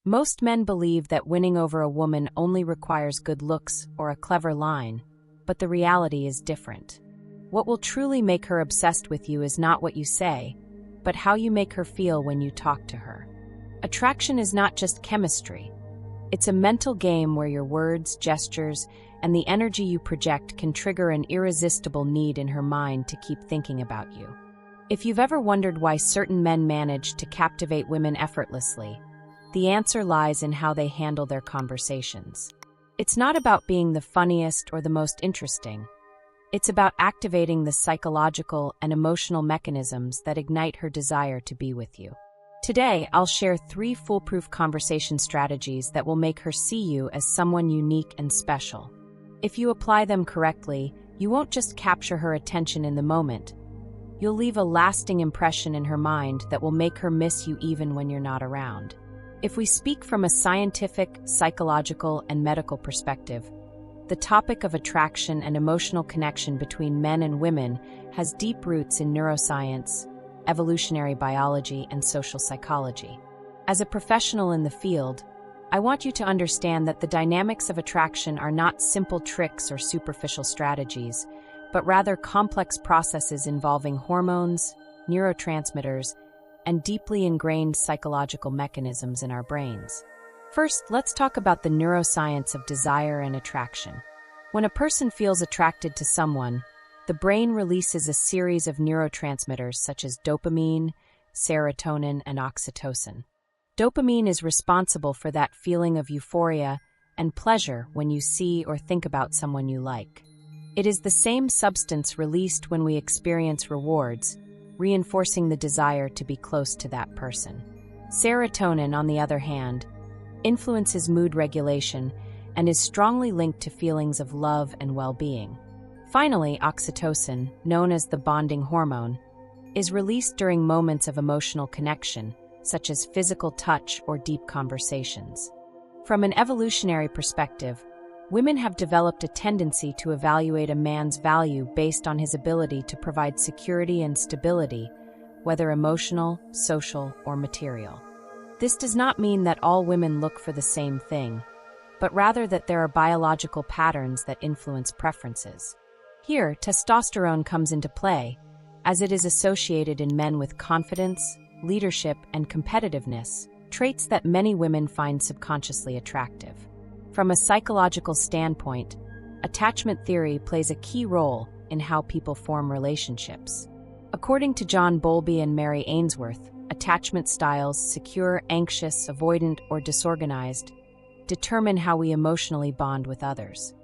Most men believe that winning over a woman only requires good looks or a clever line, but the reality is different. What will truly make her obsessed with you is not what you say, but how you make her feel when you talk to her. Attraction is not just chemistry. It's a mental game where your words, gestures, and the energy you project can trigger an irresistible need in her mind to keep thinking about you. If you've ever wondered why certain men manage to captivate women effortlessly, the answer lies in how they handle their conversations. It's not about being the funniest or the most interesting. It's about activating the psychological and emotional mechanisms that ignite her desire to be with you. Today, I'll share 3 foolproof conversation strategies that will make her see you as someone unique and special. If you apply them correctly, you won't just capture her attention in the moment. You'll leave a lasting impression in her mind that will make her miss you even when you're not around. If we speak from a scientific, psychological, and medical perspective, the topic of attraction and emotional connection between men and women has deep roots in neuroscience, evolutionary biology, and social psychology. As a professional in the field, I want you to understand that the dynamics of attraction are not simple tricks or superficial strategies, but rather complex processes involving hormones, neurotransmitters, and deeply ingrained psychological mechanisms in our brains. First, let's talk about the neuroscience of desire and attraction. When a person feels attracted to someone, the brain releases a series of neurotransmitters such as dopamine, serotonin, and oxytocin. Dopamine is responsible for that feeling of euphoria and pleasure when you see or think about someone you like. It is the same substance released when we experience rewards, reinforcing the desire to be close to that person. Serotonin, on the other hand, influences mood regulation and is strongly linked to feelings of love and well-being. Finally, oxytocin, known as the bonding hormone, is released during moments of emotional connection, such as physical touch or deep conversations. From an evolutionary perspective, women have developed a tendency to evaluate a man's value based on his ability to provide security and stability, whether emotional, social, or material. This does not mean that all women look for the same thing, but rather that there are biological patterns that influence preferences. Here, testosterone comes into play, as it is associated in men with confidence, leadership, and competitiveness, traits that many women find subconsciously attractive. From a psychological standpoint, attachment theory plays a key role in how people form relationships. According to John Bowlby and Mary Ainsworth, attachment styles, secure, anxious, avoidant, or disorganized, determine how we emotionally bond with others.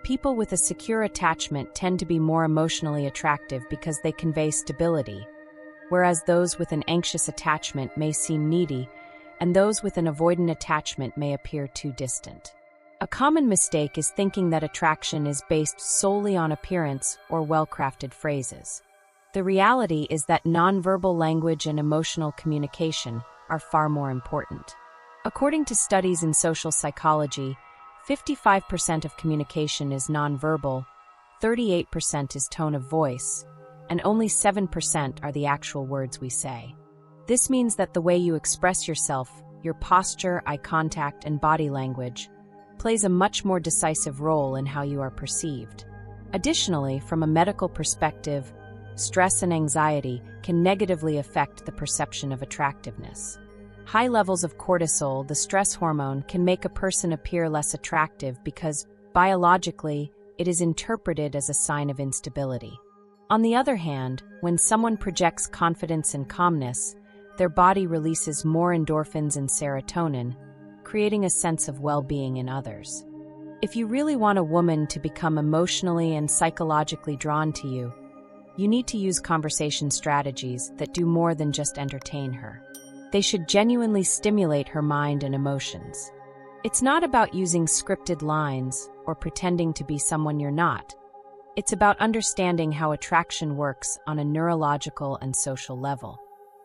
People with a secure attachment tend to be more emotionally attractive because they convey stability, whereas those with an anxious attachment may seem needy, and those with an avoidant attachment may appear too distant. A common mistake is thinking that attraction is based solely on appearance or well-crafted phrases. The reality is that nonverbal language and emotional communication are far more important. According to studies in social psychology, 55% of communication is nonverbal, 38% is tone of voice, and only 7% are the actual words we say. This means that the way you express yourself, your posture, eye contact, and body language, plays a much more decisive role in how you are perceived. Additionally, from a medical perspective, stress and anxiety can negatively affect the perception of attractiveness. High levels of cortisol, the stress hormone, can make a person appear less attractive because, biologically, it is interpreted as a sign of instability. On the other hand, when someone projects confidence and calmness, their body releases more endorphins and serotonin, creating a sense of well-being in others. If you really want a woman to become emotionally and psychologically drawn to you, you need to use conversation strategies that do more than just entertain her. They should genuinely stimulate her mind and emotions. It's not about using scripted lines or pretending to be someone you're not. It's about understanding how attraction works on a neurological and social level.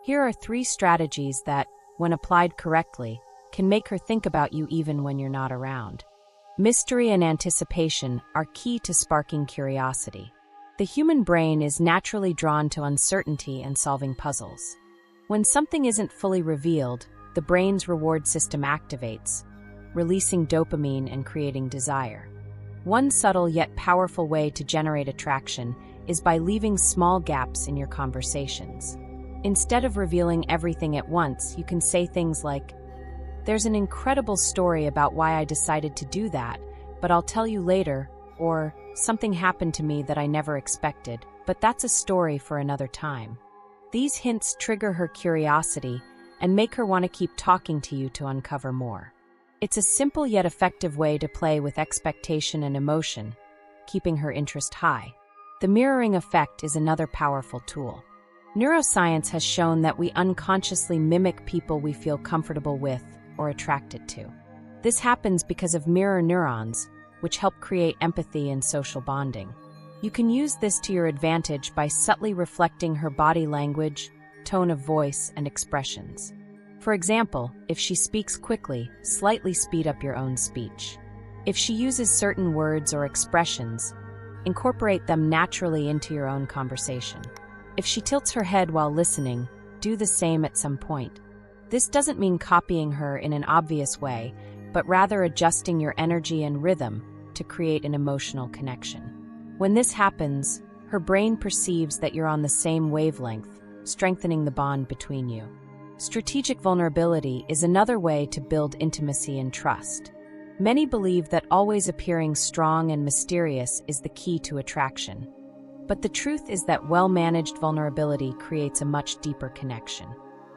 Here are 3 strategies that, when applied correctly, can make her think about you even when you're not around. Mystery and anticipation are key to sparking curiosity. The human brain is naturally drawn to uncertainty and solving puzzles. When something isn't fully revealed, the brain's reward system activates, releasing dopamine and creating desire. One subtle yet powerful way to generate attraction is by leaving small gaps in your conversations. Instead of revealing everything at once, you can say things like, "There's an incredible story about why I decided to do that, but I'll tell you later," or "Something happened to me that I never expected, but that's a story for another time." These hints trigger her curiosity and make her want to keep talking to you to uncover more. It's a simple yet effective way to play with expectation and emotion, keeping her interest high. The mirroring effect is another powerful tool. Neuroscience has shown that we unconsciously mimic people we feel comfortable with or attracted to. This happens because of mirror neurons, which help create empathy and social bonding. You can use this to your advantage by subtly reflecting her body language, tone of voice, and expressions. For example, if she speaks quickly, slightly speed up your own speech. If she uses certain words or expressions, incorporate them naturally into your own conversation. If she tilts her head while listening, do the same at some point. This doesn't mean copying her in an obvious way, but rather adjusting your energy and rhythm to create an emotional connection. When this happens, her brain perceives that you're on the same wavelength, strengthening the bond between you. Strategic vulnerability is another way to build intimacy and trust. Many believe that always appearing strong and mysterious is the key to attraction. But the truth is that well-managed vulnerability creates a much deeper connection.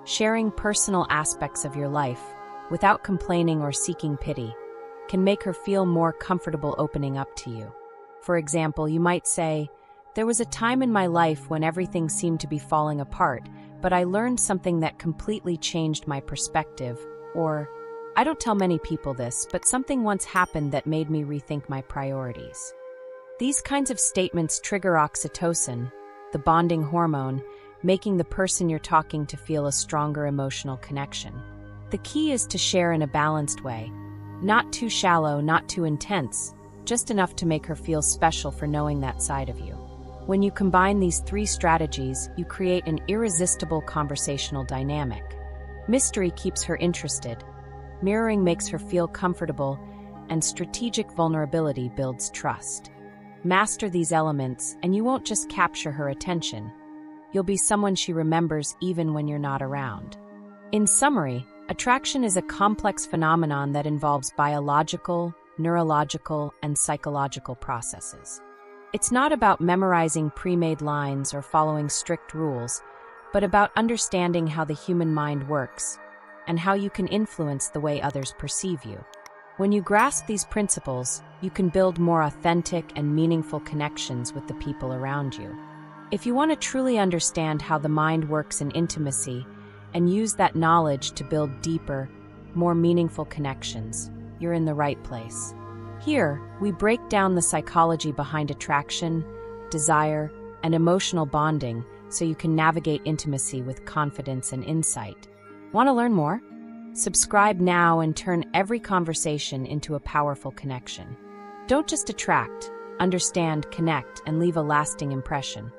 Sharing personal aspects of your life, without complaining or seeking pity, can make her feel more comfortable opening up to you. For example, you might say, "There was a time in my life when everything seemed to be falling apart, but I learned something that completely changed my perspective," or, "I don't tell many people this, but something once happened that made me rethink my priorities." These kinds of statements trigger oxytocin, the bonding hormone, making the person you're talking to feel a stronger emotional connection. The key is to share in a balanced way, not too shallow, not too intense, just enough to make her feel special for knowing that side of you. When you combine these three strategies, you create an irresistible conversational dynamic. Mystery keeps her interested, mirroring makes her feel comfortable, and strategic vulnerability builds trust. Master these elements, and you won't just capture her attention. You'll be someone she remembers even when you're not around. In summary, attraction is a complex phenomenon that involves biological, neurological, and psychological processes. It's not about memorizing pre-made lines or following strict rules, but about understanding how the human mind works and how you can influence the way others perceive you. When you grasp these principles, you can build more authentic and meaningful connections with the people around you. If you want to truly understand how the mind works in intimacy and use that knowledge to build deeper, more meaningful connections, you're in the right place. Here, we break down the psychology behind attraction, desire, and emotional bonding so you can navigate intimacy with confidence and insight. Want to learn more? Subscribe now and turn every conversation into a powerful connection. Don't just attract, understand, connect, and leave a lasting impression.